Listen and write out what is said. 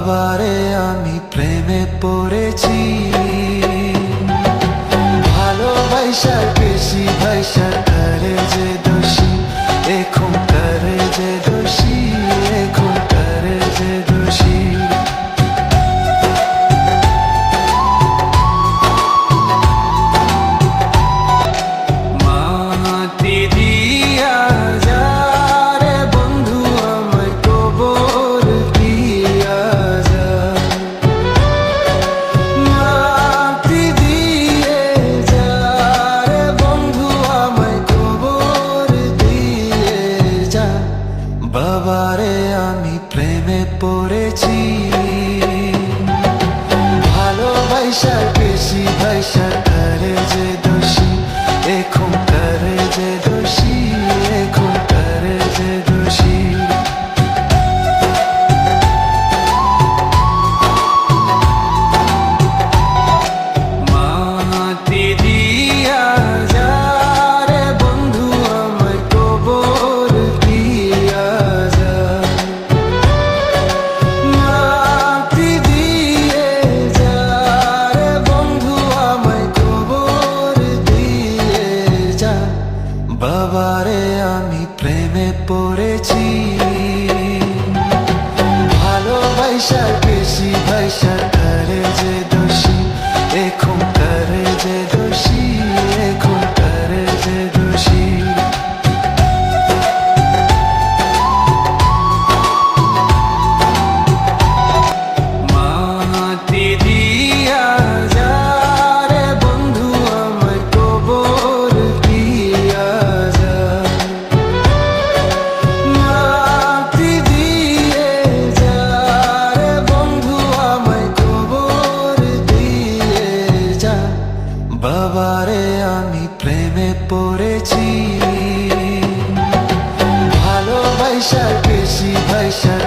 বাবারে আমি প্রেমে পড়েছি, ভালোবাসার বেশি ভাইসা করে যে দোষী, এখন করে যে দোষী, এখন করে যে দোষী। মাটি দিয়া যা রে বন্ধু আমায় কবর দিয়া যা, মাটি দিয়ে যা রে বন্ধু আমায় কবর দিয়ে যা। বাবারে আমি প্রেমে পড়েছি, ভালোবাসার বেশি ভাইসা করে যে দোষী, এখন করে যে দোষী, এখন করে যে দোষী। মাটি দিয়া যা রে বন্ধু আমায় কবর দিয়া যা, মাটি দিয়ে যা রে বন্ধু আমায় কবর দিয়ে যা। বাবারে আমি প্রেমে পড়েছি, ভালোবাসার বেশি ভাইসা করে যে দোষী, এখন করে যে দোষী, এখন করে যে দোষী। মাটি দিয়া যা রে বন্ধু আমায় কবর দিয়া যা, মাটি দিয়ে যা রে বন্ধু আমায় কবর দিয়ে যা। বাবারে আমি প্রেমে পড়েছি, ভালোবাসার বেশি ভাইসা